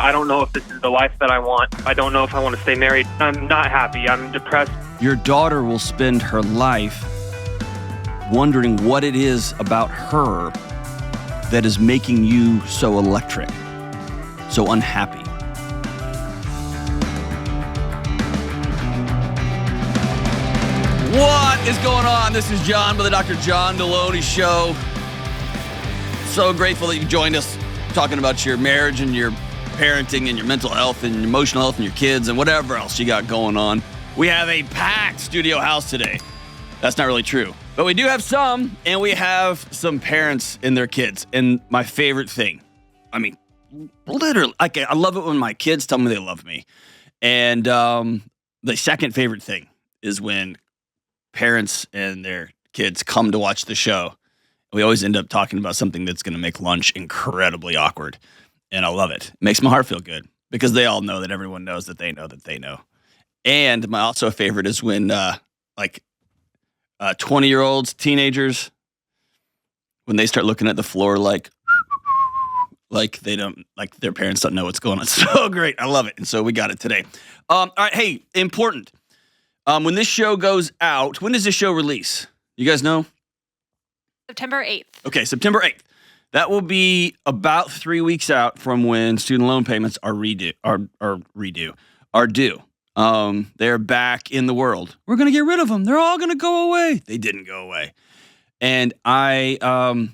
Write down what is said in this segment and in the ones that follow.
I don't know if this is the life that I want. I don't know if I want to stay married. I'm not happy. I'm depressed. Your daughter will spend her life wondering what it is about her that is making you so electric, so unhappy. What is going on? This is John with the Dr. John Delony Show. So grateful that you joined us talking about your marriage and your parenting and your mental health and your emotional health and your kids and whatever else you got going on. We have a packed studio house today. That's not really true. But we do have some, and we have some parents and their kids. And my favorite thing, I mean, literally, I love it when my kids tell me they love me. And the second favorite thing is when parents and their kids come to watch the show. We always end up talking about something that's going to make lunch incredibly awkward. And I love it. It makes my heart feel good because they all know that everyone knows that they know that they know. And my also favorite is when 20-year-olds, teenagers, when they start looking at the floor like they don't, like their parents don't know what's going on. So great. I love it. And so we got it today. All right. Hey, important. When this show goes out, when does this show release? You guys know? September 8th. Okay, September 8th. That will be about 3 weeks out from when student loan payments are due. They're back in the world. We're going to get rid of them. They're all going to go away. They didn't go away. And I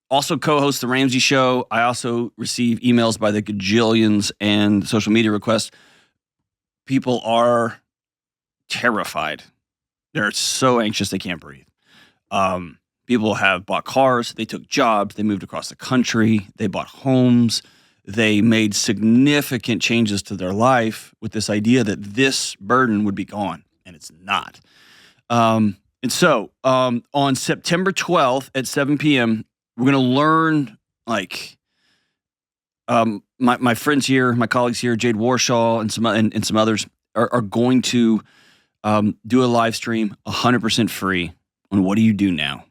also co-host The Ramsey Show. I also receive emails by the gajillions and social media requests. People are terrified. They're so anxious they can't breathe. People have bought cars. They took jobs. They moved across the country. They bought homes. They made significant changes to their life with this idea that this burden would be gone, and it's not. And so on September 12th at 7 p.m., we're going to learn, my friends here, my colleagues here, Jade Warshaw and some others are going to do a live stream 100% free on what do you do now?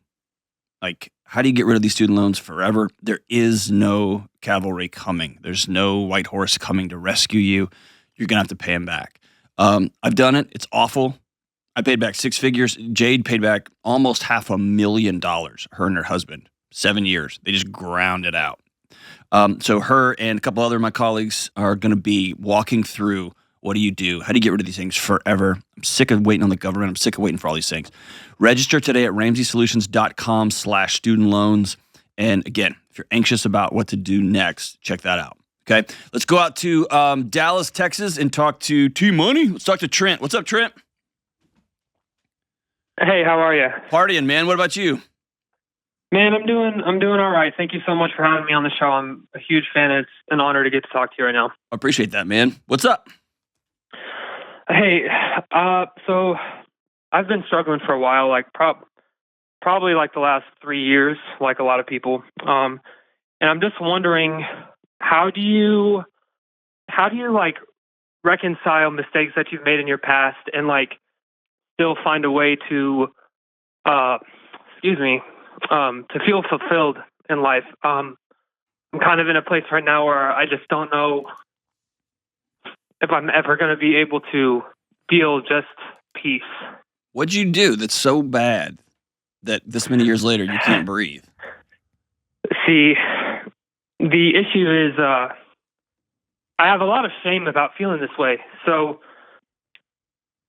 How do you get rid of these student loans forever? There is no cavalry coming. There's no white horse coming to rescue you. You're going to have to pay them back. I've done it. It's awful. I paid back 6 figures. Jade paid back almost $500,000, her and her husband, 7 years. They just ground it out. So her and a couple other of my colleagues are going to be walking through what do you do? How do you get rid of these things forever? I'm sick of waiting on the government. I'm sick of waiting for all these things. Register today at RamseySolutions.com/student loans. And again, if you're anxious about what to do next, check that out. Okay, let's go out to Dallas, Texas, and talk to T-Money. Let's talk to Trent. What's up, Trent? Hey, how are you? Partying, man. What about you? Man, I'm doing all right. Thank you so much for having me on the show. I'm a huge fan. It's an honor to get to talk to you right now. I appreciate that, man. What's up? Hey, so I've been struggling for a while, probably the last 3 years, like a lot of people. And I'm just wondering, how do you reconcile mistakes that you've made in your past and still find a way to, to feel fulfilled in life? I'm kind of in a place right now where I just don't know if I'm ever going to be able to feel just peace. What'd you do that's so bad that this many years later you can't breathe? See, the issue is I have a lot of shame about feeling this way. So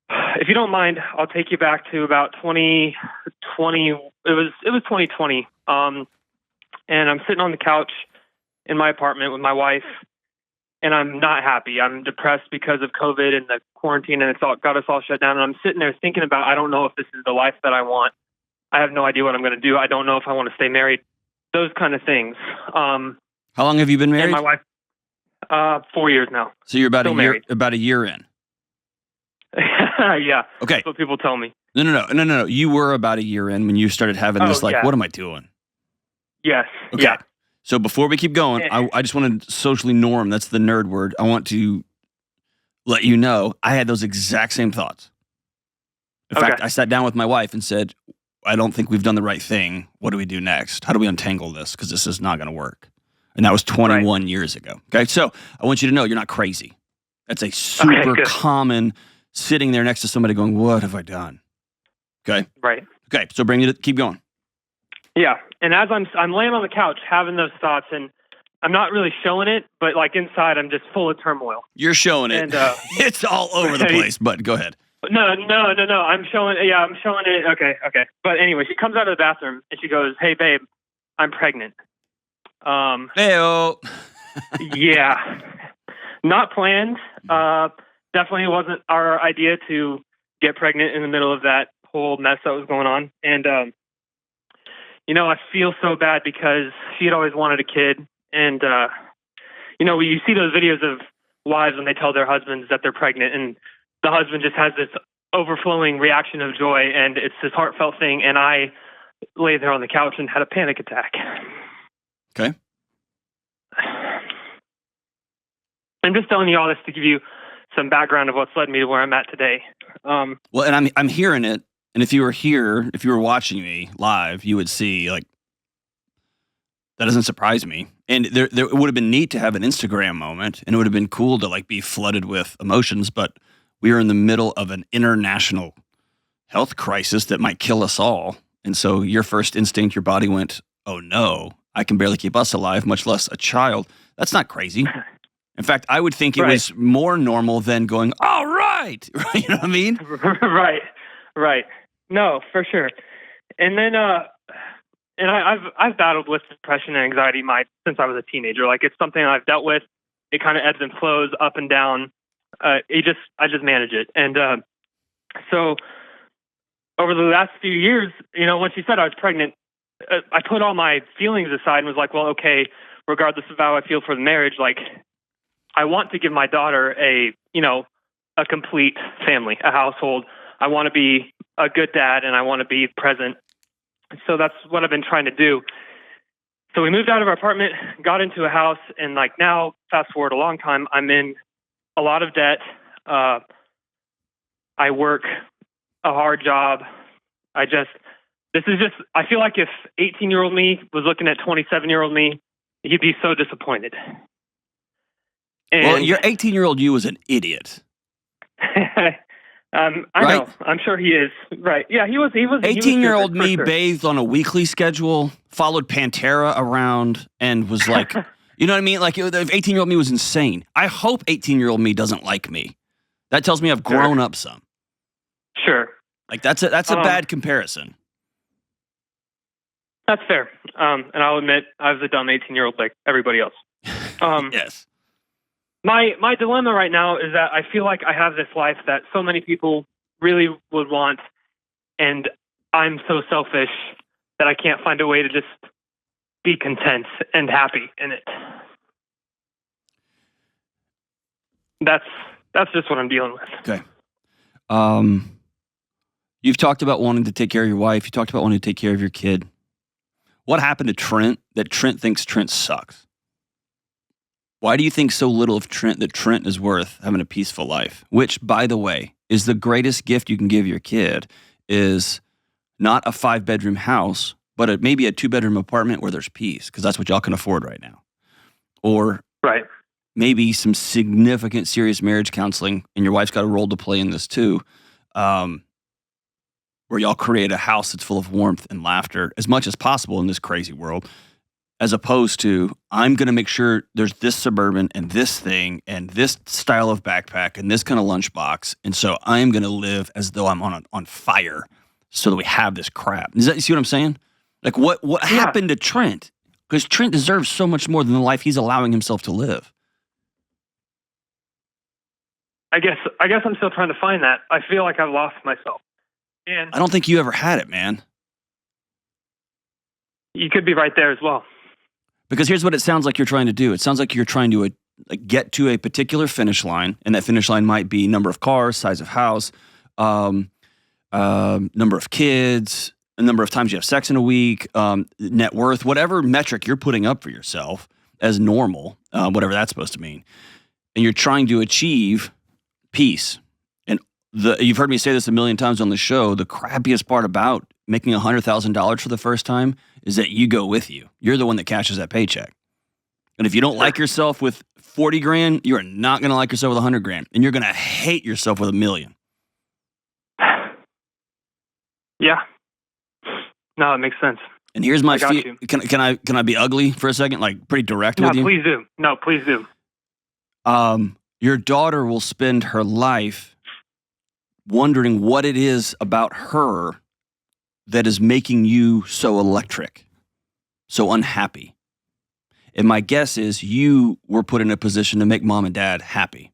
if you don't mind, I'll take you back to about 2020. It was 2020. And I'm sitting on the couch in my apartment with my wife, and I'm not happy. I'm depressed because of COVID and the quarantine, and it's all got us all shut down. And I'm sitting there thinking about, I don't know if this is the life that I want. I have no idea what I'm going to do. I don't know if I want to stay married. Those kind of things. How long have you been married? And my wife, 4 years now. So you're about a year in. Yeah. Okay. That's what people tell me. No. You were about a year in when you started having this, yeah. What am I doing? Yes. Okay. Yeah. So before we keep going, I just want to socially norm. That's the nerd word. I want to let you know I had those exact same thoughts. In fact, I sat down with my wife and said, I don't think we've done the right thing. What do we do next? How do we untangle this? Because this is not going to work. And that was 21 years ago. Okay. So I want you to know you're not crazy. That's a super common sitting there next to somebody going, what have I done? Okay. Right. Okay. So keep going. Yeah. And as I'm laying on the couch having those thoughts, and I'm not really showing it, but like inside I'm just full of turmoil. You're showing it. And, it's all over the place, but go ahead. No. I'm showing it. Okay. But anyway, she comes out of the bathroom and she goes, "Hey babe, I'm pregnant." Heyo. Yeah. Not planned. Definitely wasn't our idea to get pregnant in the middle of that whole mess that was going on. And, I feel so bad because she had always wanted a kid. And, you see those videos of wives when they tell their husbands that they're pregnant, and the husband just has this overflowing reaction of joy, and it's this heartfelt thing. And I lay there on the couch and had a panic attack. Okay. I'm just telling you all this to give you some background of what's led me to where I'm at today. Well, and I'm hearing it. And if you were watching me live, you would see, like, that doesn't surprise me. And there would have been neat to have an Instagram moment, and it would have been cool to, like, be flooded with emotions. But we are in the middle of an international health crisis that might kill us all. And so your first instinct, your body went, "Oh no, I can barely keep us alive, much less a child." That's not crazy. In fact, I would think it was more normal than going, "All right." You know what I mean? Right. No, for sure. And then, I've battled with depression and anxiety since I was a teenager. Like, it's something I've dealt with. It kind of ebbs and flows up and down. I just manage it. And so over the last few years, when she said I was pregnant, I put all my feelings aside and was like, well, okay, regardless of how I feel for the marriage, like, I want to give my daughter a complete family, a household. I want to be a good dad, and I want to be present. So that's what I've been trying to do. So we moved out of our apartment, got into a house, and like now, fast forward a long time, I'm in a lot of debt. I work a hard job. I feel like if 18-year-old me was looking at 27-year-old me, he'd be so disappointed. And, well, your 18-year-old you was an idiot. I know. I'm sure he is. Right. Yeah, he was 18-year-old me bathed on a weekly schedule, followed Pantera around, and was like, you know what I mean? Like, 18-year-old me was insane. I hope 18-year-old me doesn't like me. That tells me I've grown up some. Sure. Like, that's a bad comparison. That's fair. And I'll admit, I was a dumb 18-year-old like everybody else. Yes. My dilemma right now is that I feel like I have this life that so many people really would want, and I'm so selfish that I can't find a way to just be content and happy in it. That's just what I'm dealing with. Okay. You've talked about wanting to take care of your wife. You talked about wanting to take care of your kid. What happened to Trent that Trent thinks Trent sucks? Why do you think so little of Trent that Trent is worth having a peaceful life? Which, by the way, is the greatest gift you can give your kid, is not a 5-bedroom house, but maybe a 2-bedroom apartment where there's peace, because that's what y'all can afford right now. Or maybe some significant serious marriage counseling, and your wife's got a role to play in this too, where y'all create a house that's full of warmth and laughter as much as possible in this crazy world. As opposed to, I'm going to make sure there's this Suburban and this thing and this style of backpack and this kind of lunchbox. And so I'm going to live as though I'm on fire so that we have this crap. You see what I'm saying? Like, what happened to Trent? Because Trent deserves so much more than the life he's allowing himself to live. I guess I'm still trying to find that. I feel like I've lost myself. And I don't think you ever had it, man. You could be right there as well. Because here's what it sounds like you're trying to do. It sounds like you're trying to get to a particular finish line, and that finish line might be number of cars, size of house, number of kids, a number of times you have sex in a week, net worth, whatever metric you're putting up for yourself as normal, whatever that's supposed to mean. And you're trying to achieve peace. And you've heard me say this a million times on the show, the crappiest part about making $100,000 for the first time is that you go with you. You're the one that cashes that paycheck. And if you don't like yourself with 40 grand, you are not going to like yourself with 100 grand. And you're going to hate yourself with $1 million. Yeah. No, it makes sense. And here's my can I be ugly for a second? Like pretty direct with you? No, please do. No, please do. Your daughter will spend her life wondering what it is about her that is making you so electric, so unhappy. And my guess is you were put in a position to make mom and dad happy.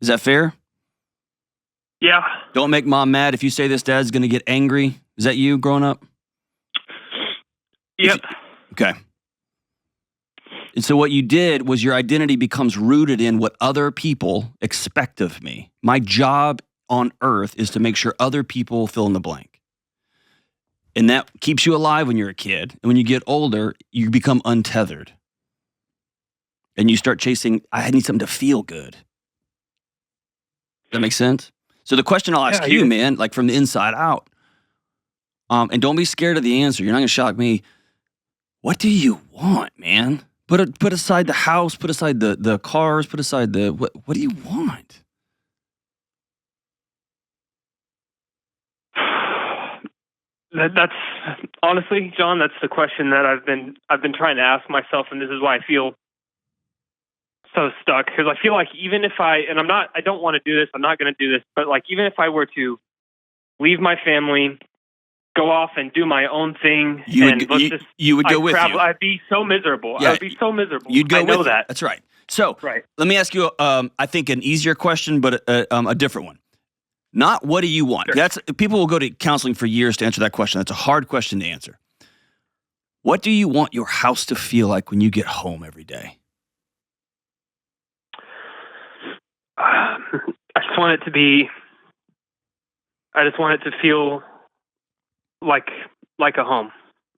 Is that fair? Yeah. Don't make mom mad. If you say this, dad's going to get angry. Is that you growing up? Yep. Okay. And so what you did was your identity becomes rooted in what other people expect of me. My job on earth is to make sure other people fill in the blank. And that keeps you alive when you're a kid. And when you get older, you become untethered. And you start chasing, I need something to feel good. Does that make sense? So the question I'll ask you, man, like from the inside out, and don't be scared of the answer. You're not going to shock me. What do you want, man? Put aside the house, put aside the cars, put aside what do you want? That's honestly, John, that's the question that I've been trying to ask myself, and this is why I feel so stuck. Because I feel like even if I don't want to do this, I'm not going to do this, but like even if I were to leave my family, go off and do my own thing, you would go with you. I'd be so miserable. Yeah, I would be so miserable. You'd go I know with that. It. That's right. So right. Let me ask you, I think an easier question, but a different one. Not what do you want? Sure. People will go to counseling for years to answer that question. That's a hard question to answer. What do you want your house to feel like when you get home every day? I just want it to feel like a home.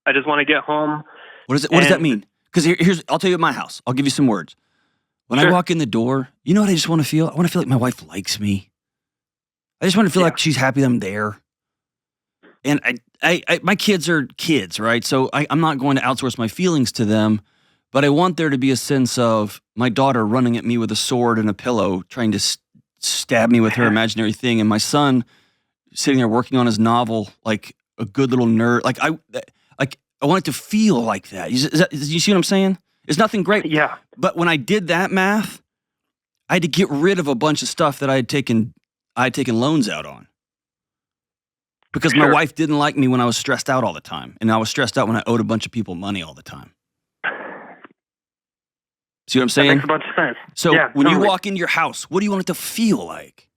I just want to get home. What does that mean? Because I'll tell you at my house. I'll give you some words. When I walk in the door, you know what I just want to feel? I want to feel like my wife likes me. I just want to feel like she's happy that I'm there. And my kids are kids, right? So I'm not going to outsource my feelings to them, but I want there to be a sense of my daughter running at me with a sword and a pillow, trying to stab me with her imaginary thing, and my son sitting there working on his novel like a good little nerd. Like I want it to feel like that. You see what I'm saying? It's nothing great. Yeah. But when I did that math, I had to get rid of a bunch of stuff that I had taken loans out on. Because my wife didn't like me when I was stressed out all the time. And I was stressed out when I owed a bunch of people money all the time. See what I'm saying? That makes a bunch of sense. So when you walk into your house, what do you want it to feel like?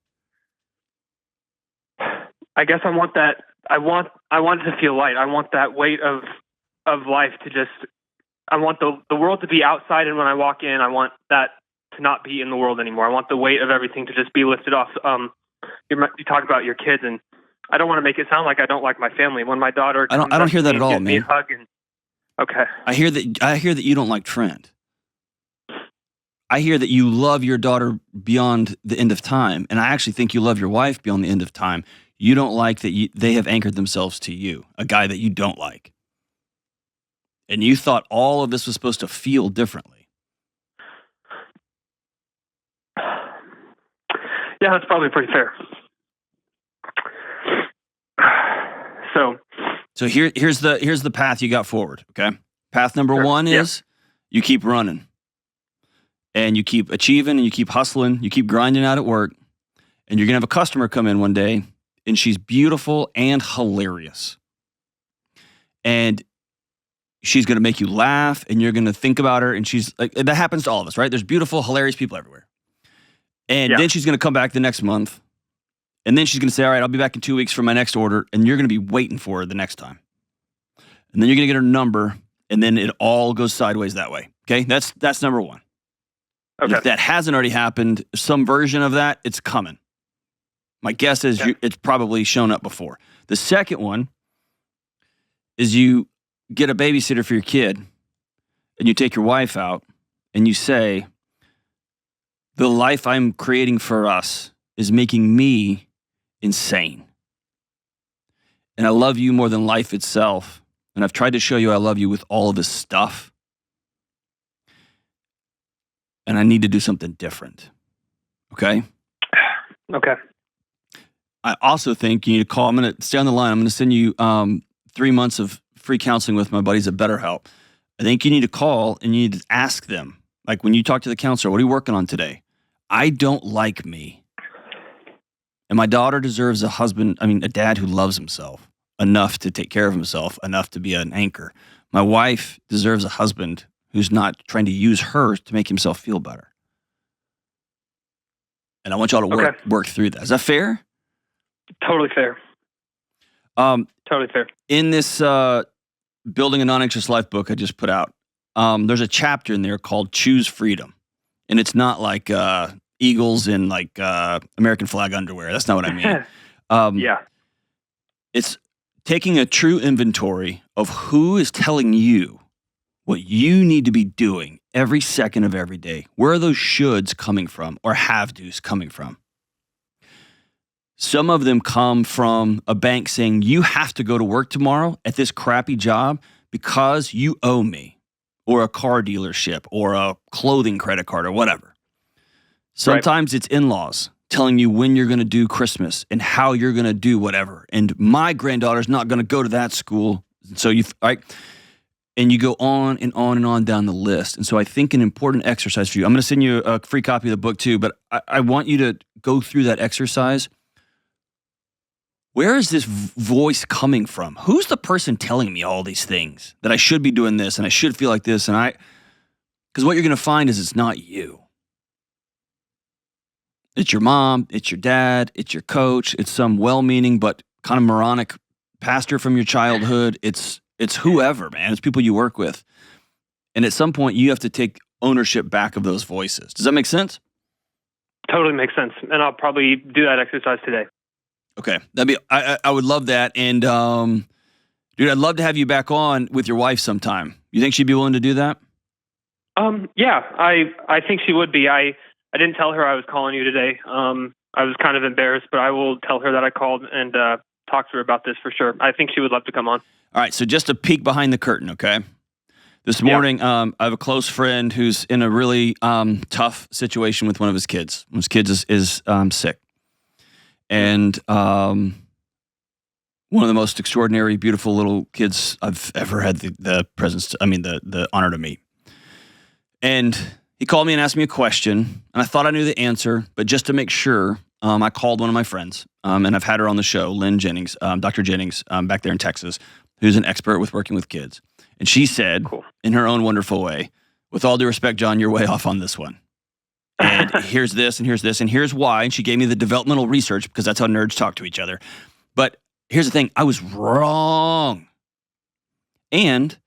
I guess I want that. I want it to feel light. I want that weight of life to just. I want the world to be outside, and when I walk in, I want that to not be in the world anymore. I want the weight of everything to just be lifted off. You talk about your kids, and I don't want to make it sound like I don't like my family. When my daughter, I don't hear that at all, man. Okay. I hear that you don't like Trent. I hear that you love your daughter beyond the end of time, and I actually think you love your wife beyond the end of time. You don't like that they have anchored themselves to you, a guy that you don't like. And you thought all of this was supposed to feel differently. Yeah, that's probably pretty fair. So here's the path you got forward, okay? Path number one is you keep running. And you keep achieving and you keep hustling, you keep grinding out at work, and you're going to have a customer come in one day, and she's beautiful and hilarious. And she's going to make you laugh, and you're going to think about her, and she's like, that happens to all of us, right? There's beautiful, hilarious people everywhere. And then she's going to come back the next month, and then she's going to say, all right, I'll be back in 2 weeks for my next order, and you're going to be waiting for her the next time. And then you're going to get her number, and then it all goes sideways that way, okay? That's number one. Okay. If that hasn't already happened, some version of that, it's coming. My guess is it's probably shown up before. The second one is you get a babysitter for your kid, and you take your wife out, and you say, the life I'm creating for us is making me insane. And I love you more than life itself. and I've tried to show you I love you with all of this stuff. And I need to do something different. Okay? Okay. I also think you need to call. I'm going to stay on the line. I'm going to send you 3 months of free counseling with my buddies at BetterHelp. I think you need to call and you need to ask them, like when you talk to the counselor, what are you working on today? I don't like me. And my daughter deserves a dad who loves himself enough to take care of himself, enough to be an anchor. My wife deserves a husband who's not trying to use her to make himself feel better. And I want y'all to work through that. Is that fair? Totally fair. Totally fair. In this Building a Non-Anxious Life book I just put out, there's a chapter in there called Choose Freedom. And it's not like eagles in like American flag underwear. That's not what I mean. Yeah. It's taking a true inventory of who is telling you what you need to be doing every second of every day. Where are those shoulds coming from or have do's coming from? Some of them come from a bank saying, you have to go to work tomorrow at this crappy job because you owe me, or a car dealership or a clothing credit card or whatever. Sometimes It's in-laws telling you when you're going to do Christmas and how you're going to do whatever. And my granddaughter's not going to go to that school. So and you go on and on and on down the list. And so I think an important exercise for you, I'm going to send you a free copy of the book too, but I want you to go through that exercise. Where is this voice coming from? Who's the person telling me all these things that I should be doing this and I should feel like this? Because what you're going to find is it's not you. It's your mom, it's your dad, it's your coach, it's some well-meaning but kind of moronic pastor from your childhood. It's whoever, man. It's people you work with. And at some point, you have to take ownership back of those voices. Does that make sense? Totally makes sense. And I'll probably do that exercise today. Okay. I would love that. And dude, I'd love to have you back on with your wife sometime. You think she'd be willing to do that? Yeah, I think she would be. I didn't tell her I was calling you today. I was kind of embarrassed, but I will tell her that I called and talk to her about this for sure. I think she would love to come on. All right, so just a peek behind the curtain, okay? This morning, I have a close friend who's in a really tough situation with one of his kids. One of his kids is sick. And one of the most extraordinary, beautiful little kids I've ever had the honor to meet. And he called me and asked me a question, and I thought I knew the answer, but just to make sure, I called one of my friends, and I've had her on the show, Lynn Jennings, Dr. Jennings, back there in Texas, who's an expert with working with kids. And she said, in her own wonderful way, with all due respect, John, you're way off on this one. And here's this, and here's this, and here's why. And she gave me the developmental research, because that's how nerds talk to each other. But here's the thing. I was wrong. And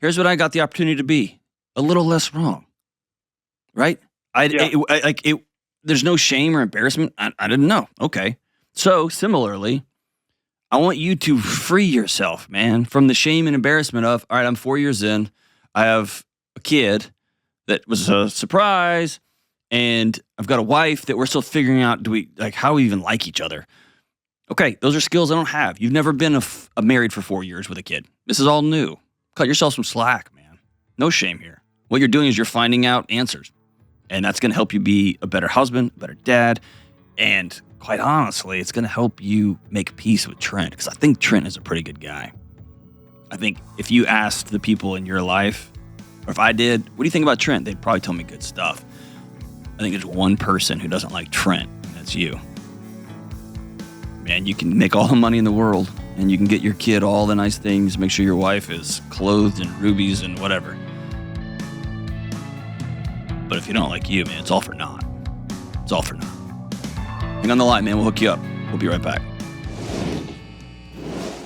here's what I got the opportunity to be. A little less wrong. Right? There's no shame or embarrassment. I didn't know. Okay. So similarly, I want you to free yourself, man, from the shame and embarrassment of, all right, I'm 4 years in. I have a kid that was a surprise, and I've got a wife that we're still figuring out, how we even like each other. Okay, those are skills I don't have. You've never been married for 4 years with a kid. This is all new. Cut yourself some slack, man. No shame here. What you're doing is you're finding out answers. And that's going to help you be a better husband, a better dad. And quite honestly, it's going to help you make peace with Trent, because I think Trent is a pretty good guy. I think if you asked the people in your life, or if I did, what do you think about Trent? They'd probably tell me good stuff. I think there's one person who doesn't like Trent, and that's you. Man, you can make all the money in the world, and you can get your kid all the nice things, make sure your wife is clothed in rubies and whatever. But if you don't like you, man, it's all for naught. It's all for naught. Hang on the line, man. We'll hook you up. We'll be right back.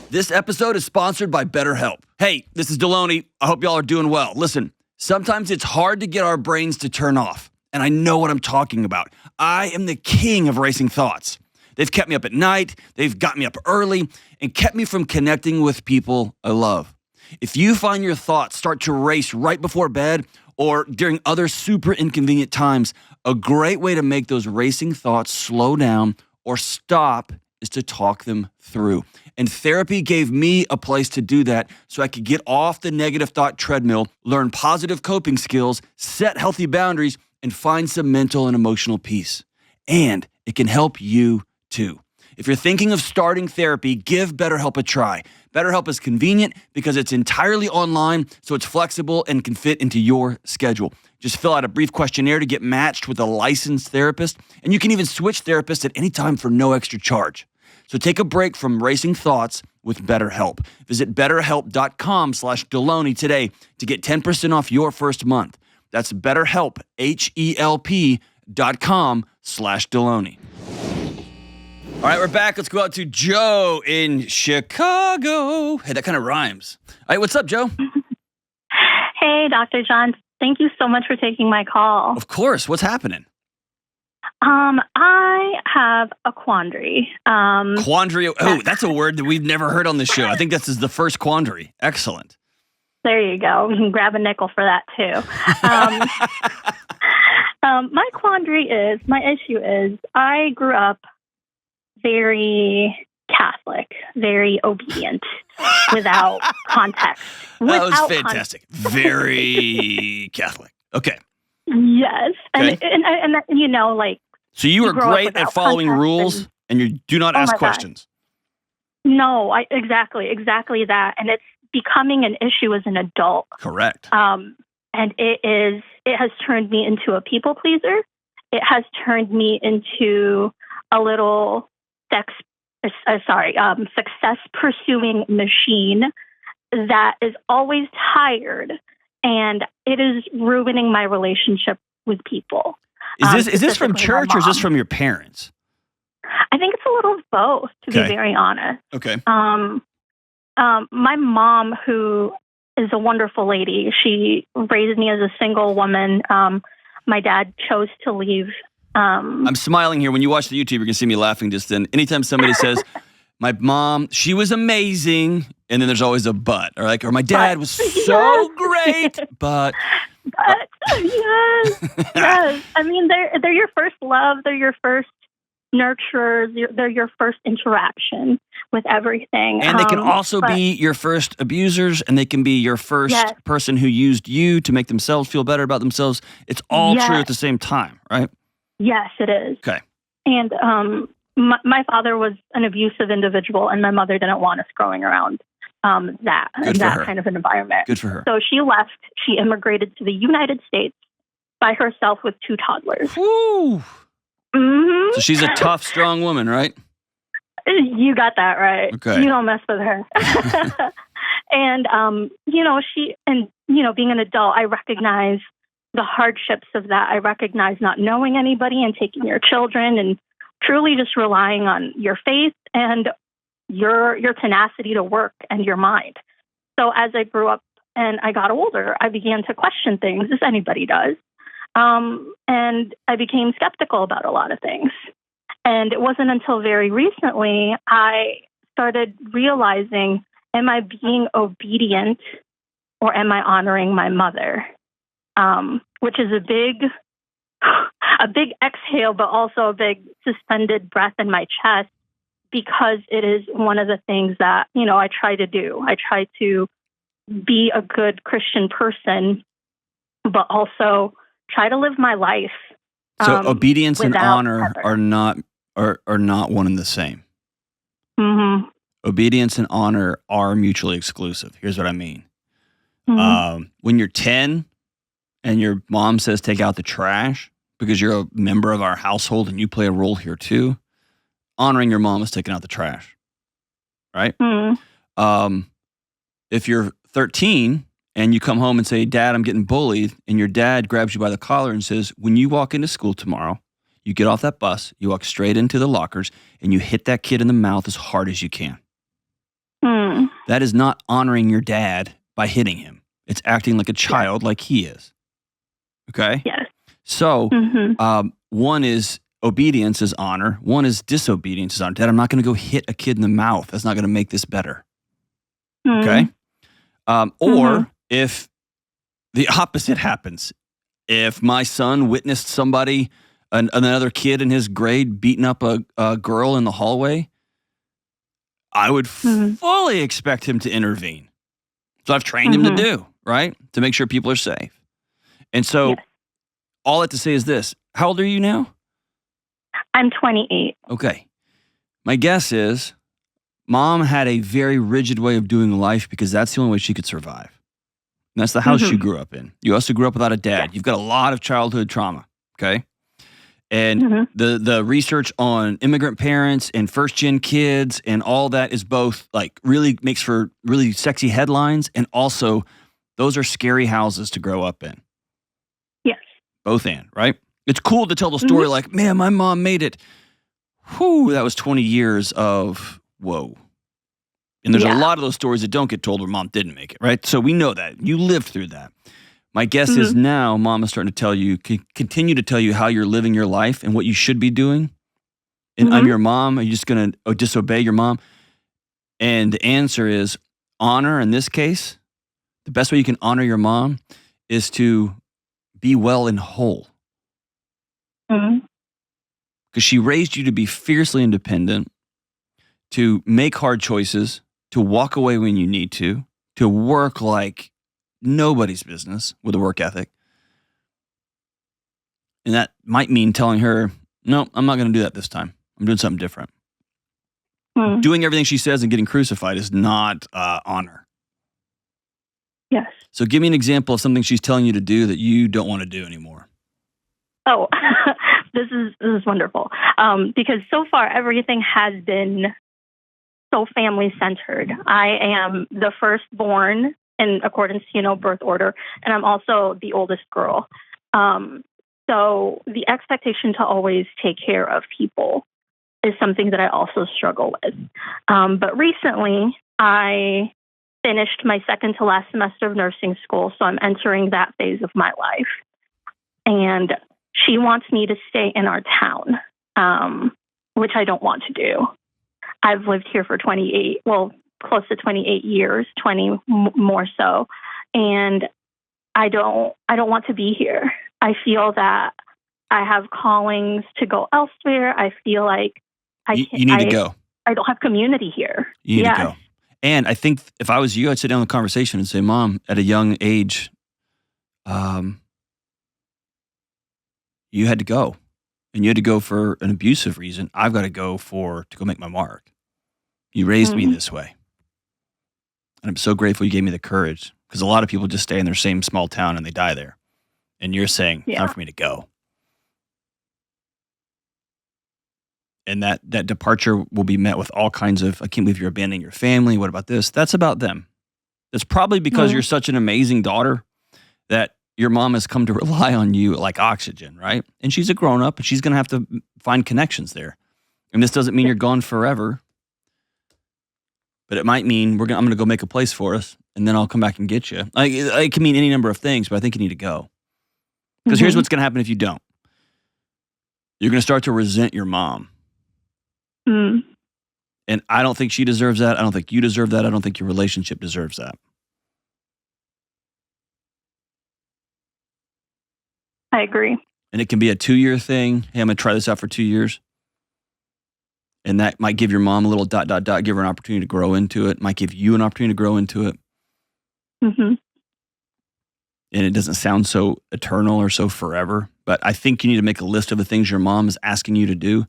This episode is sponsored by BetterHelp. Hey, this is Delony. I hope y'all are doing well. Listen, sometimes it's hard to get our brains to turn off, and I know what I'm talking about. I am the king of racing thoughts. They've kept me up at night, they've got me up early, and kept me from connecting with people I love. If you find your thoughts start to race right before bed or during other super inconvenient times, a great way to make those racing thoughts slow down or stop is to talk them through. And therapy gave me a place to do that so I could get off the negative thought treadmill, learn positive coping skills, set healthy boundaries, and find some mental and emotional peace. And it can help you too. If you're thinking of starting therapy, give BetterHelp a try. BetterHelp is convenient because it's entirely online, so it's flexible and can fit into your schedule. Just fill out a brief questionnaire to get matched with a licensed therapist, and you can even switch therapists at any time for no extra charge. So take a break from racing thoughts with BetterHelp. Visit BetterHelp.com/Delony today to get 10% off your first month. That's BetterHelp, HELP.com/Delony. All right, we're back. Let's go out to Joe in Chicago. Hey, that kind of rhymes. All right, what's up, Joe? Hey, Dr. John. Thank you so much for taking my call. Of course. What's happening? I have a quandary. Quandary. Oh, that's a word that we've never heard on the show. I think this is the first quandary. Excellent. There you go. You can grab a nickel for that, too. My issue is, I grew up very Catholic, very obedient, without context. That was fantastic. Very Catholic. Okay. Yes. Okay. And you know, like... So you are great at following rules, and you do not ask questions. God. No, exactly that. And it's becoming an issue as an adult. Correct. And it has turned me into a people pleaser. It has turned me into a little success pursuing machine that is always tired, and it is ruining my relationship with people. Is this from church or is this from your parents? I think it's a little of both, to be very honest. Okay. My mom, who is a wonderful lady, she raised me as a single woman. My dad chose to leave. I'm smiling here. When you watch the YouTube, you're going to see me laughing just then. Anytime somebody says, my mom, she was amazing, and then there's always a but. Or my dad was so great, but... yes. I mean, they're your first love. They're your first nurturers. They're your first interaction with everything. And they can also be your first abusers, and they can be your first person who used you to make themselves feel better about themselves. It's all true at the same time, right? Yes, it is. Okay. And my father was an abusive individual, and my mother didn't want us growing around that kind of an environment. Good for her. So she left. She immigrated to the United States by herself with 2 toddlers. Woo! Mm-hmm. So she's a tough, strong woman, right? You got that right. Okay. You don't mess with her. And, being an adult, I recognize the hardships of that. I recognize not knowing anybody and taking your children and truly just relying on your faith and your tenacity to work and your mind. So as I grew up and I got older, I began to question things, as anybody does. And I became skeptical about a lot of things. And it wasn't until very recently I started realizing, am I being obedient or am I honoring my mother? Which is a big exhale, but also a big suspended breath in my chest, because it is one of the things that, I try to do. I try to be a good Christian person, but also try to live my life. So obedience and honor are not one and the same. Mm-hmm. Obedience and honor are mutually exclusive. Here's what I mean. Mm-hmm. When you're 10 and your mom says take out the trash because you're a member of our household and you play a role here too, honoring your mom is taking out the trash, right? Mm-hmm. If you're 13 and you come home and say, Dad, I'm getting bullied, and your dad grabs you by the collar and says, when you walk into school tomorrow, you get off that bus, you walk straight into the lockers, and you hit that kid in the mouth as hard as you can. Mm. That is not honoring your dad by hitting him. It's acting like a child like he is. Okay? Yes. So one is obedience is honor. One is disobedience is honor. Dad, I'm not going to go hit a kid in the mouth. That's not going to make this better. Mm. Okay? Or if the opposite happens, if my son witnessed somebody, another kid in his grade beating up a girl in the hallway, I would fully expect him to intervene. So I've trained him to do, right? To make sure people are safe. And so all I have to say is this. How old are you now? I'm 28. Okay. My guess is mom had a very rigid way of doing life because that's the only way she could survive. And that's the house you grew up in. You also grew up without a dad. You've got a lot of childhood trauma, okay? And the research on immigrant parents and first-gen kids and all that is both like really makes for really sexy headlines, and also those are scary houses to grow up in. Yes. Both and, right? It's cool to tell the story like, man, my mom made it. Whew, that was 20 years of whoa. And there's a lot of those stories that don't get told where mom didn't make it, right? So we know that. You lived through that. My guess is now mom is starting to tell you, continue to tell you how you're living your life and what you should be doing. And I'm your mom. Are you just going to disobey your mom? And the answer is honor. In this case, the best way you can honor your mom is to be well and whole. Because she raised you to be fiercely independent, to make hard choices, to walk away when you need to work like nobody's business with a work ethic. And that might mean telling her, no, I'm not going to do that this time. I'm doing something different. Doing everything she says and getting crucified is not honor. Yes. So give me an example of something she's telling you to do that you don't want to do anymore. Oh, this is wonderful. Because so far everything has been so family centered. I am the firstborn in accordance to, birth order, and I'm also the oldest girl. So the expectation to always take care of people is something that I also struggle with. But recently, I finished my second to last semester of nursing school, so I'm entering that phase of my life. And she wants me to stay in our town, which I don't want to do. I've lived here for close to 28 years, 20 more so. And I don't want to be here. I feel that I have callings to go elsewhere. I feel like you need to go. I don't have community here. You need to go. And I think if I was you, I'd sit down in the conversation and say, Mom, at a young age, you had to go. And you had to go for an abusive reason. I've got to go to go make my mark. You raised me this way. And I'm so grateful you gave me the courage, because a lot of people just stay in their same small town and they die there. And you're saying, time for me to go. And that departure will be met with all kinds of, I can't believe you're abandoning your family. What about this? That's about them. That's probably because you're such an amazing daughter that your mom has come to rely on you like oxygen, right? And she's a grown up and she's going to have to find connections there. And this doesn't mean you're gone forever, but it might mean I'm going to go make a place for us and then I'll come back and get you. It can mean any number of things, but I think you need to go. Because here's what's going to happen if you don't. You're going to start to resent your mom. And I don't think she deserves that. I don't think you deserve that. I don't think your relationship deserves that. I agree. And it can be a 2-year thing. Hey, I'm going to try this out for 2 years. And that might give your mom a little ... give her an opportunity to grow into it. Might give you an opportunity to grow into it. And it doesn't sound so eternal or so forever. But I think you need to make a list of the things your mom is asking you to do,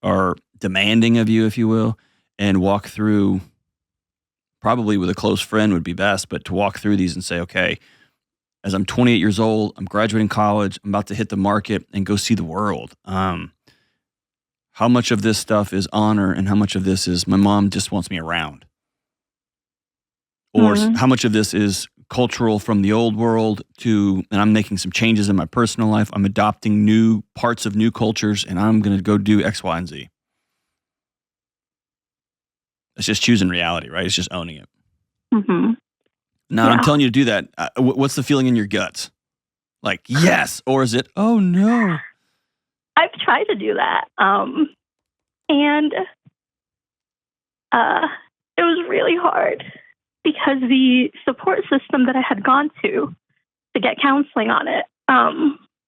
or demanding of you, if you will, and walk through, probably with a close friend would be best, but to walk through these and say, okay, as I'm 28 years old, I'm graduating college, I'm about to hit the market and go see the world. How much of this stuff is honor and how much of this is my mom just wants me around? Or how much of this is cultural from the old world and I'm making some changes in my personal life. I'm adopting new parts of new cultures and I'm going to go do X, Y, and Z. It's just choosing reality, right? It's just owning it. Now, I'm telling you to do that. What's the feeling in your guts? Like, yes, or is it, oh no? I've tried to do that. And it was really hard because the support system that I had gone to get counseling on it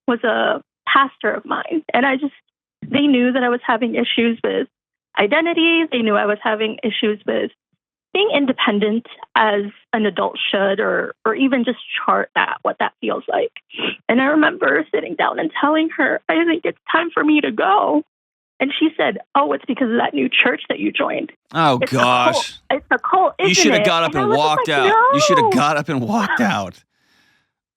was a pastor of mine. And they knew that I was having issues with identity. They knew I was having issues with being independent as an adult should, or even just chart that, what that feels like. And I remember sitting down and telling her, I think it's time for me to go. And she said, oh, it's because of that new church that you joined. Oh, it's gosh. It's a cult, isn't it? You should have got up and walked out. No. You should have got up and walked out.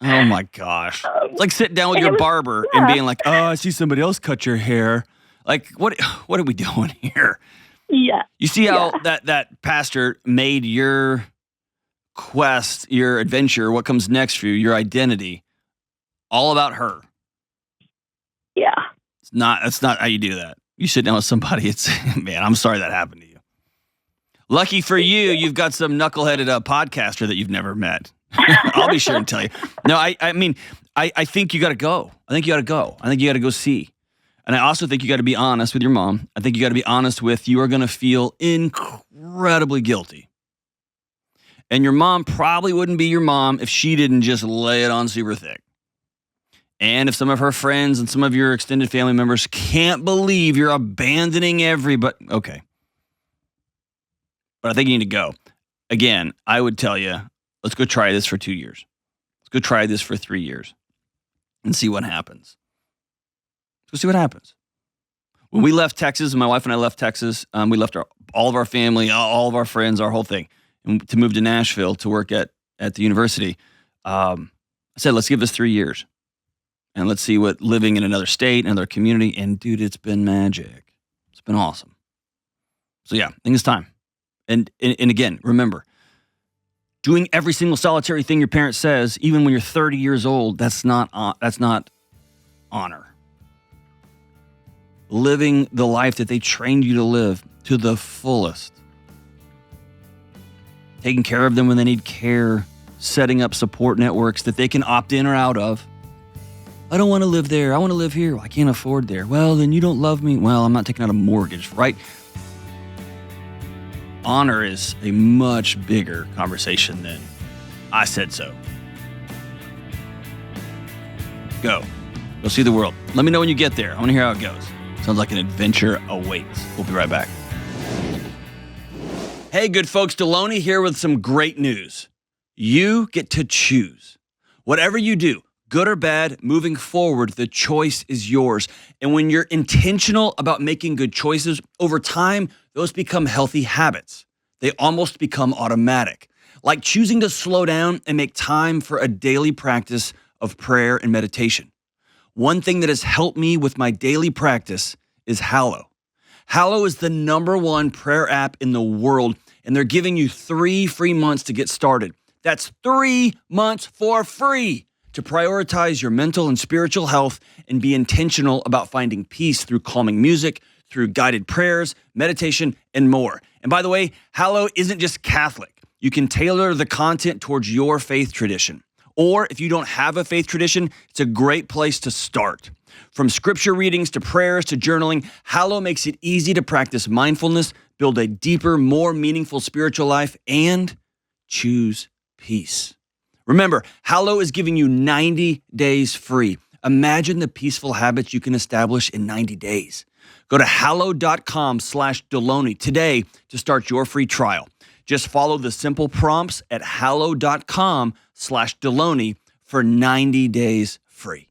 Oh, my gosh. It's like sitting down with your barber and being like, oh, I see somebody else cut your hair. Like, what are we doing here? Yeah. You see how that pastor made your quest, your adventure, what comes next for you, your identity, all about her. Yeah. That's not how you do that. You sit down with somebody, it's, man, I'm sorry that happened to you. Lucky for you, you've got some knuckleheaded podcaster that you've never met. I'll be sure and tell you. No, I mean, I think you got to go. I think you got to go. I think you got to go see. And I also think you got to be honest with your mom. I think you got to be honest with, you are going to feel incredibly guilty. And your mom probably wouldn't be your mom if she didn't just lay it on super thick. And if some of her friends and some of your extended family members can't believe you're abandoning everybody, okay. But I think you need to go. Again, I would tell you, let's go try this for 2 years. Let's go try this for 3 years and see what happens. Let's go see what happens. When we left Texas, my wife and I left Texas, we left all of our family, all of our friends, our whole thing, and to move to Nashville to work at the university. I said, let's give this 3 years. And let's see what living in another state, another community, and dude, it's been magic. It's been awesome. So yeah, I think it's time. And again, remember, doing every single solitary thing your parent says, even when you're 30 years old, that's not honor. Living the life that they trained you to live to the fullest. Taking care of them when they need care, setting up support networks that they can opt in or out of. I don't want to live there. I want to live here. Well, I can't afford there. Well, then you don't love me. Well, I'm not taking out a mortgage, right? Honor is a much bigger conversation than I said so. Go see the world. Let me know when you get there. I want to hear how it goes. Sounds like an adventure awaits. We'll be right back. Hey, good folks, Delony here with some great news. You get to choose. Whatever you do, good or bad, moving forward, the choice is yours. And when you're intentional about making good choices, over time, those become healthy habits. They almost become automatic, like choosing to slow down and make time for a daily practice of prayer and meditation. One thing that has helped me with my daily practice is Hallow. Hallow is the #1 prayer app in the world, and they're giving you 3 free months to get started. That's 3 months for free to prioritize your mental and spiritual health and be intentional about finding peace through calming music, through guided prayers, meditation, and more. And by the way, Hallow isn't just Catholic. You can tailor the content towards your faith tradition. Or if you don't have a faith tradition, it's a great place to start. From scripture readings to prayers to journaling, Hallow makes it easy to practice mindfulness, build a deeper, more meaningful spiritual life, and choose peace. Remember, Hallow is giving you 90 days free. Imagine the peaceful habits you can establish in 90 days. Go to hallow.com/Delony today to start your free trial. Just follow the simple prompts at hallow.com/Delony for 90 days free.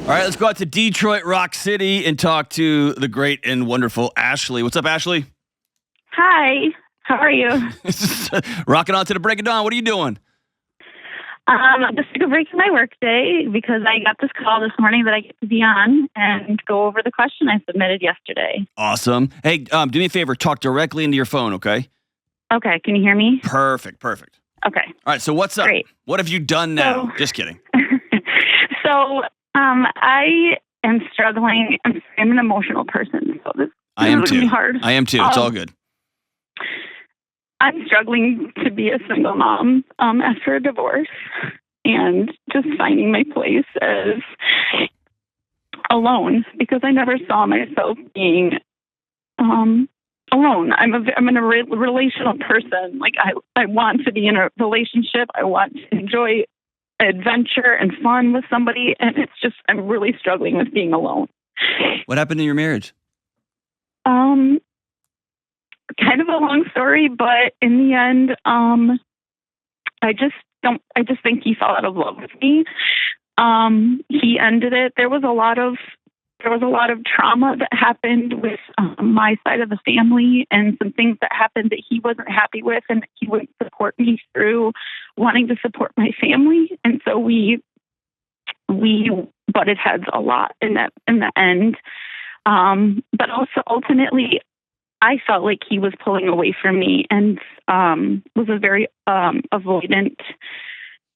All right, let's go out to Detroit Rock City and talk to the great and wonderful Ashley. What's up, Ashley? Hi, how are you? Rocking on to the break of dawn. What are you doing? I'm just took a break from my work day because I got this call this morning that I get to be on and go over the question I submitted yesterday. Awesome. Hey, do me a favor. Talk directly into your phone, okay? Okay, can you hear me? Perfect. Okay. All right, so what's up? Great. What have you done now? Just kidding. I am struggling. I'm an emotional person, so this is going to be hard. I am too. It's all good. I'm struggling to be a single mom after a divorce and just finding my place as alone because I never saw myself being alone. I'm a relational person. Like I want to be in a relationship. I want to enjoy adventure and fun with somebody, and it's just I'm really struggling with being alone. What happened in your marriage? Kind of a long story, but in the end, I just think he fell out of love with me. He ended it. There was a lot of trauma that happened with my side of the family, and some things that happened that he wasn't happy with, and that he wouldn't support me through wanting to support my family. And so we butted heads a lot in the end. But also ultimately, I felt like he was pulling away from me and was a very avoidant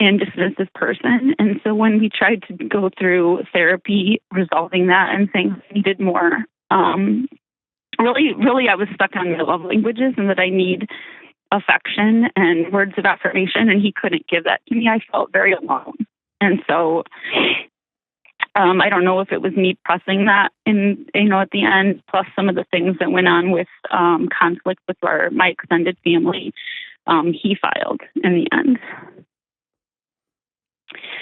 and dismissive person. And so when we tried to go through therapy, resolving that and things needed more, really I was stuck on my love languages and that I need affection and words of affirmation, and he couldn't give that to me. I felt very alone. And so I don't know if it was me pressing that in, at the end, plus some of the things that went on with conflict with my extended family, he filed in the end.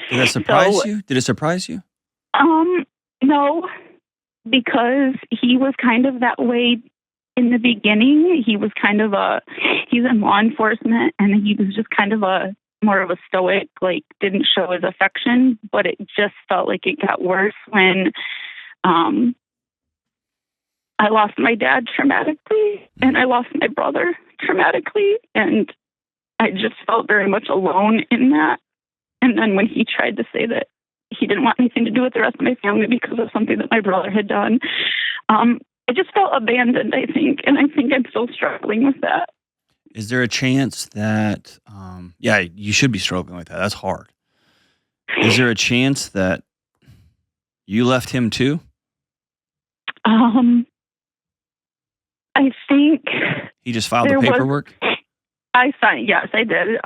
Did it surprise you? Did it surprise you? No, because he was kind of that way in the beginning. He was kind of he's in law enforcement, and he was just kind of more of a stoic, like didn't show his affection, but it just felt like it got worse when I lost my dad traumatically, and I lost my brother traumatically, and I just felt very much alone in that. And then when he tried to say that he didn't want anything to do with the rest of my family because of something that my brother had done, I just felt abandoned, I think. And I think I'm still struggling with that. Is there a chance that, you should be struggling with that. That's hard. Is there a chance that you left him too? I think he just filed the paperwork? I signed, yes, I did.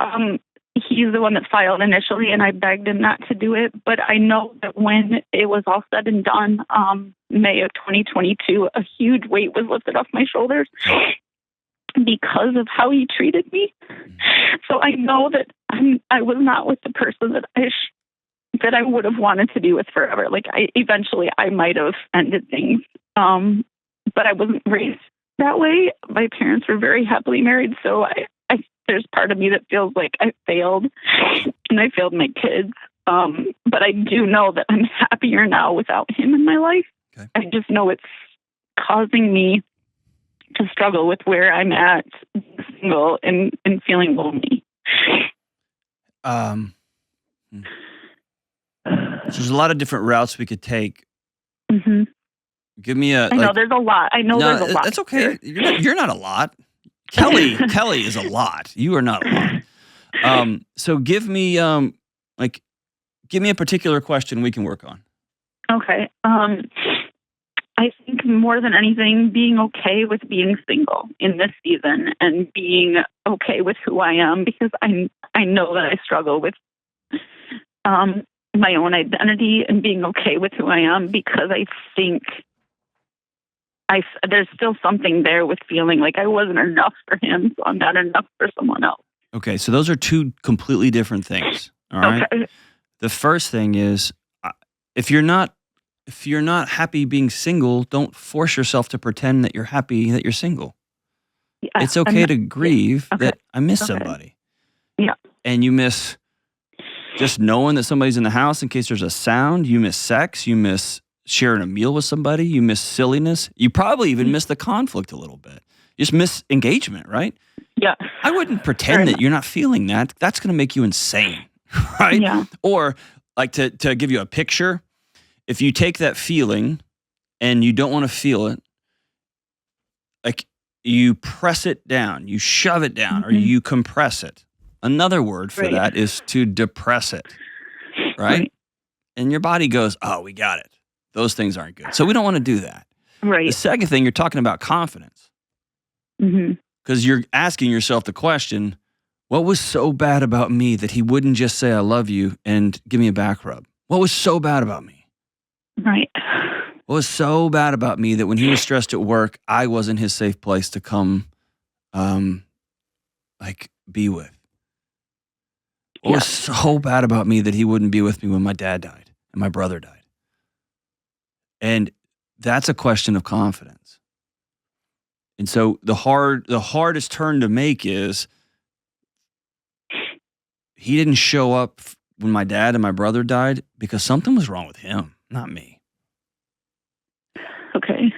He's the one that filed initially, and I begged him not to do it. But I know that when it was all said and done, May of 2022, a huge weight was lifted off my shoulders because of how he treated me. So I know that I was not with the person that I would have wanted to be with forever. Like eventually I might have ended things, but I wasn't raised that way. My parents were very happily married, so there's part of me that feels like I failed, and I failed my kids. But I do know that I'm happier now without him in my life. Okay. I just know it's causing me to struggle with where I'm at, single and feeling lonely. There's a lot of different routes we could take. Mm-hmm. Give me I know there's a lot. There's a lot. That's okay. You're not a lot. Kelly is a lot. You are not a lot. So give me a particular question we can work on. Okay. I think more than anything, being okay with being single in this season and being okay with who I am, because I know that I struggle with my own identity and being okay with who I am, because I think there's still something there with feeling like I wasn't enough for him, so I'm not enough for someone else. Okay, so those are two completely different things. All right. Okay. The first thing is, if you're not happy being single, don't force yourself to pretend that you're happy that you're single. Yeah, it's okay to grieve that I miss somebody. Yeah. And you miss just knowing that somebody's in the house in case there's a sound. You miss sex. You miss sharing a meal with somebody. You miss silliness. You probably even miss the conflict a little bit. You just miss engagement, right? Yeah. I wouldn't pretend that you're not feeling that. That's going to make you insane, right? Yeah. Or like to give you a picture, if you take that feeling and you don't want to feel it, like you press it down, you shove it down, or you compress it. Another word for that is to depress it, right? And your body goes, oh, we got it. Those things aren't good. So we don't want to do that. Right. The second thing, you're talking about confidence. Because you're asking yourself the question, what was so bad about me that he wouldn't just say I love you and give me a back rub? What was so bad about me? Right. What was so bad about me that when he was stressed at work, I wasn't his safe place to come be with? What was so bad about me that he wouldn't be with me when my dad died and my brother died? And that's a question of confidence. And so the hardest turn to make is he didn't show up when my dad and my brother died because something was wrong with him, not me. Okay.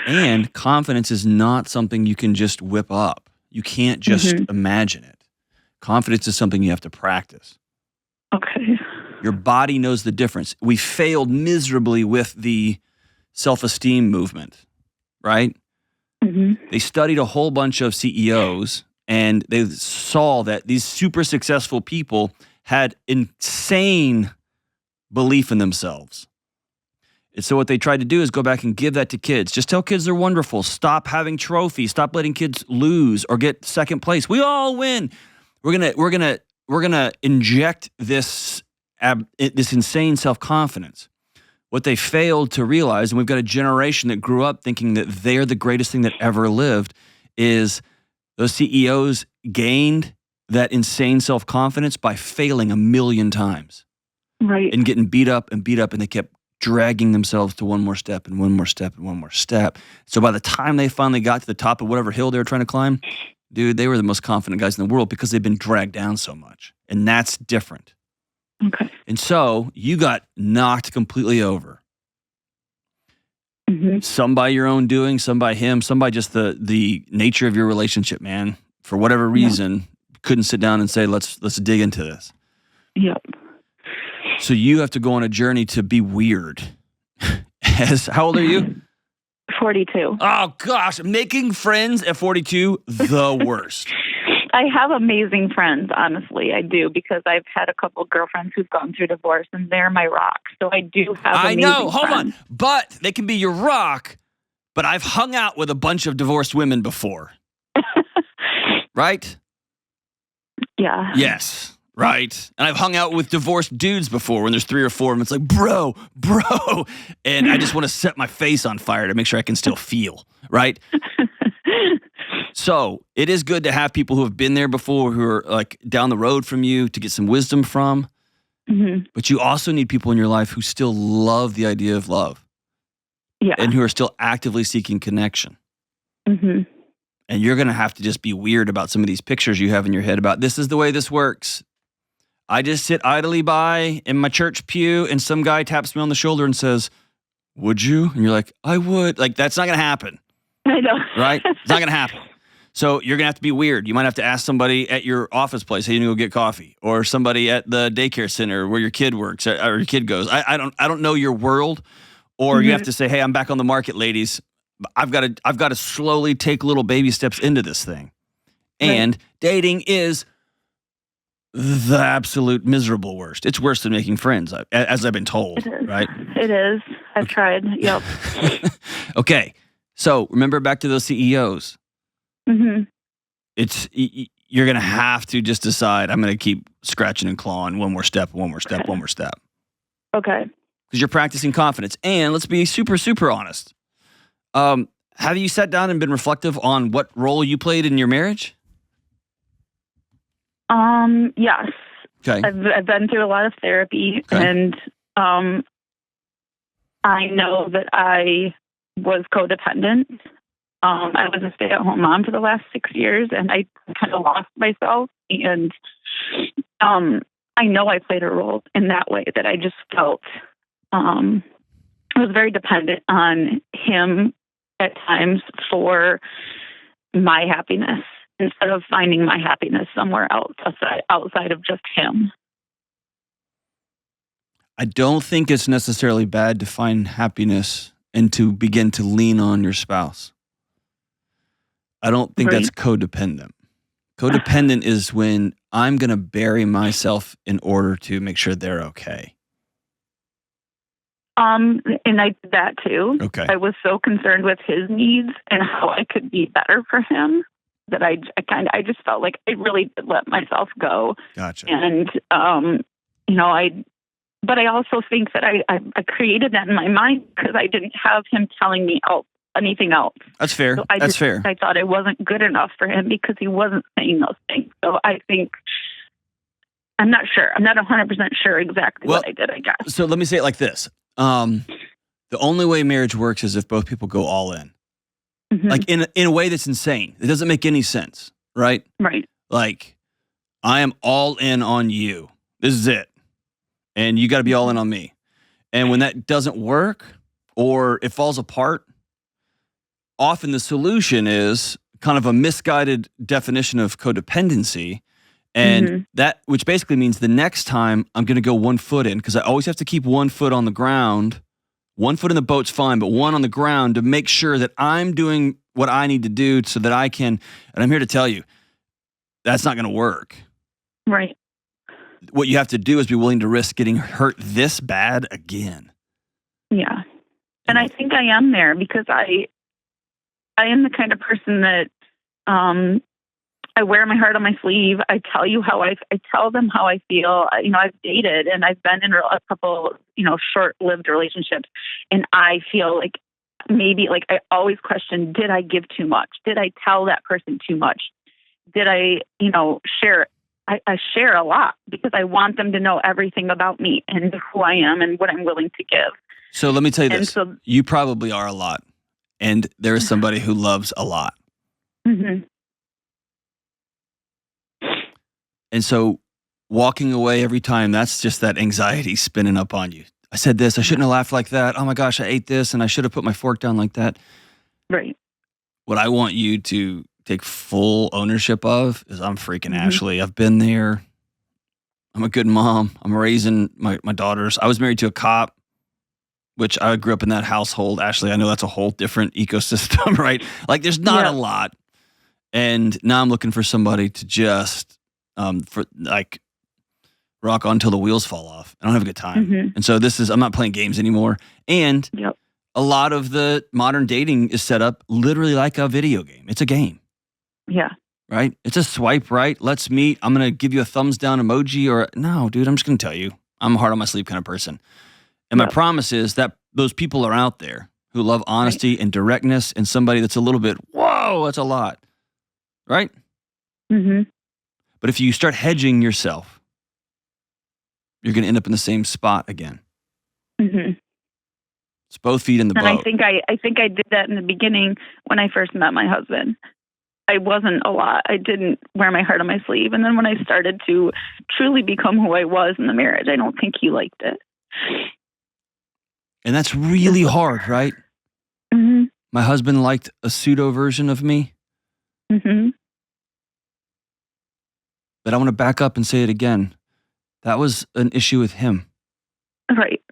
And confidence is not something you can just whip up. You can't just imagine it. Confidence is something you have to practice. Okay. Your body knows the difference. We failed miserably with the self-esteem movement, right? They studied a whole bunch of CEOs and they saw that these super successful people had insane belief in themselves. And so what they tried to do is go back and give that to kids. Just tell kids they're wonderful. Stop having trophies. Stop letting kids lose or get second place. We all win. We're gonna inject this insane self-confidence. What they failed to realize, and we've got a generation that grew up thinking that they're the greatest thing that ever lived, is those CEOs gained that insane self-confidence by failing a million times. Right. And getting beat up, and they kept dragging themselves to one more step and one more step and one more step. So by the time they finally got to the top of whatever hill they were trying to climb, dude, they were the most confident guys in the world because they've been dragged down so much. And that's different. Okay. And so you got knocked completely over. Some by your own doing, some by him, some by just the nature of your relationship, man. For whatever reason, couldn't sit down and say, let's dig into this. Yep. So you have to go on a journey to be weird. How old are you? 42. Oh, gosh. Making friends at 42, the worst. I have amazing friends, honestly. I do, because I've had a couple of girlfriends who've gone through divorce, and they're my rock. So I do have amazing friends. I know. Hold on. But they can be your rock, but I've hung out with a bunch of divorced women before. Right? Yeah. Yes. Right. And I've hung out with divorced dudes before when there's 3 or 4 of them. It's like, bro. And I just want to set my face on fire to make sure I can still feel. Right. So it is good to have people who have been there before, who are like down the road from you, to get some wisdom from. But you also need people in your life who still love the idea of love. Yeah. And who are still actively seeking connection. And you're going to have to just be weird about some of these pictures you have in your head about, this is the way this works. I just sit idly by in my church pew and some guy taps me on the shoulder and says, would you? And you're like, I would. Like, that's not going to happen. I know. Right? It's not going to happen. So you're going to have to be weird. You might have to ask somebody at your office place, hey, you need to go get coffee, or somebody at the daycare center where your kid works or your kid goes. I don't know your world, or you have to say, hey, I'm back on the market, ladies. I've got to slowly take little baby steps into this thing. And dating is the absolute miserable worst. It's worse than making friends, as I've been told, right? It is. I've tried. Yep. Okay. So remember back to those CEOs. It's you're going to have to just decide, I'm going to keep scratching and clawing one more step. Okay. Because you're practicing confidence. And let's be super, super honest. Have you sat down and been reflective on what role you played in your marriage? Yes. Okay. I've been through a lot of therapy, and I know that I was codependent. I was a stay-at-home mom for the last 6 years, and I kind of lost myself. And I know I played a role in that way, that I just felt I was very dependent on him at times for my happiness, instead of finding my happiness somewhere else outside of just him. I don't think it's necessarily bad to find happiness and to begin to lean on your spouse. I don't think that's codependent. Codependent is when I'm going to bury myself in order to make sure they're okay. And I did that too. Okay. I was so concerned with his needs and how I could be better for him that I just felt like I really did let myself go. Gotcha. And, but I also think that I created that in my mind because I didn't have him telling me anything else. That's fair. So That's fair. I thought I wasn't good enough for him because he wasn't saying those things. So I think, I'm not sure. I'm not 100% sure exactly what I did, I guess. So let me say it like this. The only way marriage works is if both people go all in. like in a way that's insane. It doesn't make any sense, right? Right. Like, I am all in on you. This is it. And you got to be all in on me. And when that doesn't work or it falls apart, often the solution is kind of a misguided definition of codependency. And that, which basically means the next time I'm going to go 1 foot in, because I always have to keep 1 foot on the ground. 1 foot in the boat's fine, but 1 on the ground to make sure that I'm doing what I need to do so that I can, and I'm here to tell you, that's not going to work. Right. What you have to do is be willing to risk getting hurt this bad again. Yeah. And I think I am there because I am the kind of person that I wear my heart on my sleeve. I tell you I tell them how I feel. I've dated and I've been in a couple, short-lived relationships, and I feel like maybe like I always question, did I give too much? Did I tell that person too much? Did I, share? I share a lot because I want them to know everything about me and who I am and what I'm willing to give. So let me tell you this. You probably are a lot. And there is somebody who loves a lot. Mm-hmm. And so walking away every time, that's just that anxiety spinning up on you. I said this. I shouldn't have laughed like that. Oh, my gosh, I ate this, and I should have put my fork down like that. Right. What I want you to take full ownership of is I'm freaking Ashley. I've been there. I'm a good mom. I'm raising my daughters. I was married to a cop, which I grew up in that household. Ashley, I know that's a whole different ecosystem, right? Like there's not a lot. And now I'm looking for somebody to just rock on until the wheels fall off. I don't have a good time. And so I'm not playing games anymore. And a lot of the modern dating is set up literally like a video game. It's a game. Yeah. Right? It's a swipe right. Let's meet. I'm going to give you a thumbs down emoji or no, dude, I'm just going to tell you. I'm a heart on my sleeve kind of person. And my promise is that those people are out there who love honesty and directness and somebody that's a little bit, whoa, that's a lot. Right? But if you start hedging yourself, you're going to end up in the same spot again. It's both feet in the boat. And I think I did that in the beginning when I first met my husband. I wasn't a lot. I didn't wear my heart on my sleeve. And then when I started to truly become who I was in the marriage, I don't think he liked it. And that's really hard, right? My husband liked a pseudo version of me. But I want to back up and say it again. That was an issue with him. Right.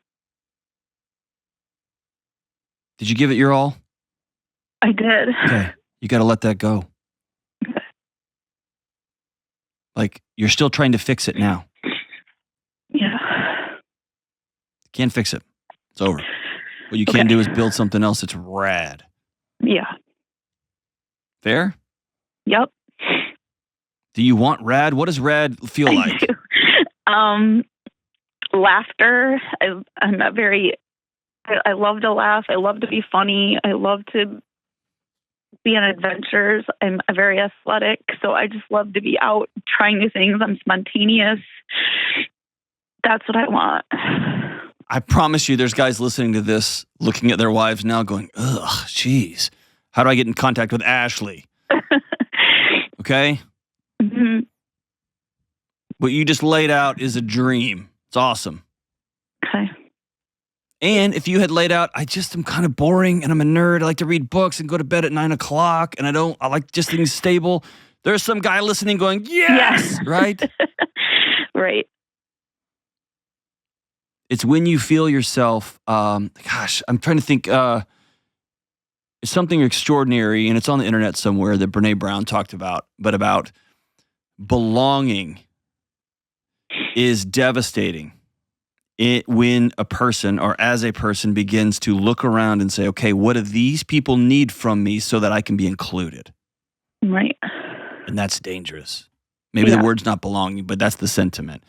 Did you give it your all? I did. Okay. You got to let that go. Like, you're still trying to fix it now. Yeah. Can't fix it. It's over. What you can do is build something else that's rad. Yeah. Fair? Yep. Do you want rad? What does rad feel like? Laughter. I love to laugh. I love to be funny. I love to be on adventures. I'm very athletic, so I just love to be out trying new things. I'm spontaneous. That's what I want. I promise you there's guys listening to this, looking at their wives now going, ugh, geez, how do I get in contact with Ashley? Okay? What you just laid out is a dream. It's awesome. Okay. And if you had laid out, I'm kind of boring and I'm a nerd. I like to read books and go to bed at 9 o'clock and I like just things stable. There's some guy listening going, yes, right? Right. It's when you feel yourself, I'm trying to think, it's something extraordinary and it's on the internet somewhere that Brene Brown talked about, but about belonging is devastating. When a person or as a person begins to look around and say, okay, what do these people need from me so that I can be included? Right. And that's dangerous. Maybe the word's not belonging, but that's the sentiment.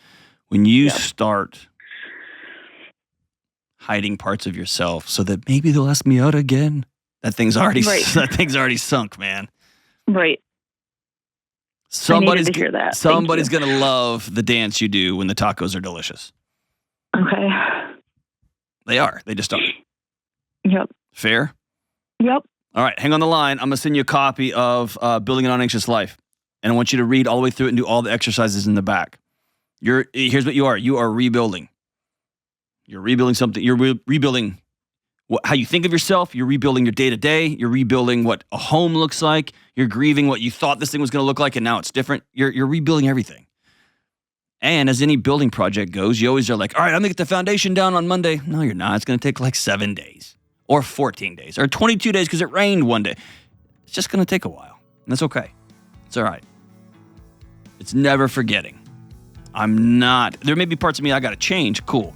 When you start hiding parts of yourself so that maybe they'll ask me out again, that thing's already sunk, man. Right. Somebody's to hear that. Somebody's going to love the dance you do when the tacos are delicious. Okay. They are. They just are. Yep. Fair? Yep. All right, hang on the line. I'm going to send you a copy of Building a Non-Anxious Life. And I want you to read all the way through it and do all the exercises in the back. Here's what you are. You are rebuilding. You're rebuilding something. You're rebuilding how you think of yourself. You're rebuilding your day-to-day. You're rebuilding what a home looks like. You're grieving what you thought this thing was going to look like, and now it's different. You're rebuilding everything. And as any building project goes, you always are like, all right, I'm going to get the foundation down on Monday. No, you're not. It's going to take like 7 days or 14 days or 22 days because it rained one day. It's just going to take a while. And that's okay. It's all right. It's never forgetting. There may be parts of me I got to change. Cool.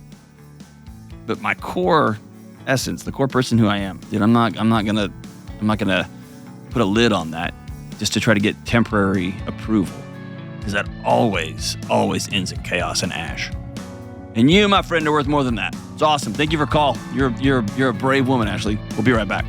But my core essence, the core person who I am, dude, I'm not going to put a lid on that just to try to get temporary approval. Because that always ends in chaos and ash. And you, my friend, are worth more than that. It's awesome. Thank you for call. You're a brave woman, Ashley. We'll be right back.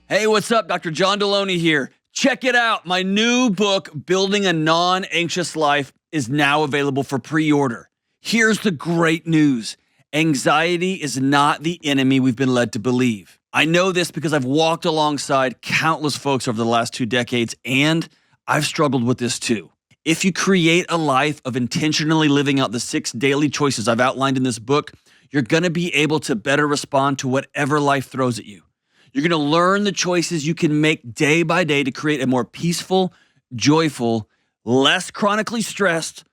Hey, what's up? Dr. John Delony here. Check it out. My new book, Building a Non-Anxious Life, is now available for pre-order. Here's the great news. Anxiety is not the enemy we've been led to believe. I know this because I've walked alongside countless folks over the last 2 decades, and I've struggled with this too. If you create a life of intentionally living out the 6 daily choices I've outlined in this book, you're going to be able to better respond to whatever life throws at you. You're going to learn the choices you can make day by day to create a more peaceful, joyful, less chronically stressed,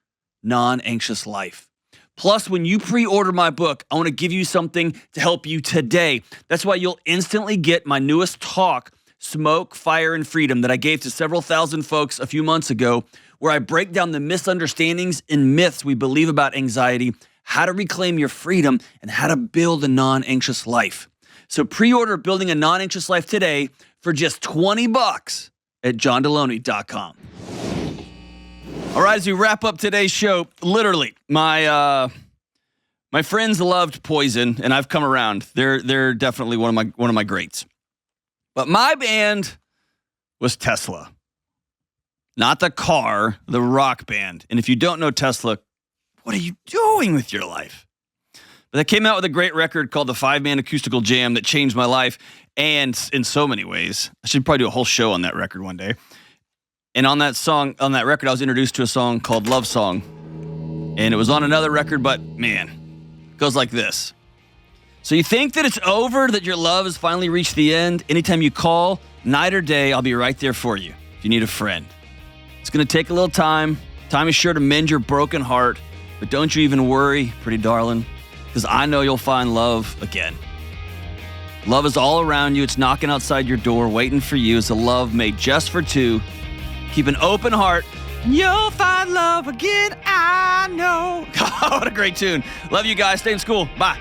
non-anxious life. Plus, when you pre-order my book, I want to give you something to help you today. That's why you'll instantly get my newest talk, Smoke, Fire, and Freedom, that I gave to several thousand folks a few months ago, where I break down the misunderstandings and myths we believe about anxiety, how to reclaim your freedom, and how to build a non-anxious life. So pre-order Building a Non-Anxious Life today for just $20 at johndelony.com. All right, as we wrap up today's show, literally, my friends loved Poison, and I've come around. They're definitely one of my greats. But my band was Tesla. Not the car, the rock band. And if you don't know Tesla, what are you doing with your life? But they came out with a great record called the 5-Man Acoustical Jam that changed my life, and in so many ways. I should probably do a whole show on that record one day. And on that record, I was introduced to a song called Love Song. And it was on another record, but man, it goes like this. So you think that it's over, that your love has finally reached the end? Anytime you call, night or day, I'll be right there for you if you need a friend. It's going to take a little time. Time is sure to mend your broken heart. But don't you even worry, pretty darling, because I know you'll find love again. Love is all around you. It's knocking outside your door, waiting for you. It's a love made just for two. Keep an open heart, and you'll find love again, I know. God, what a great tune. Love you guys. Stay in school. Bye.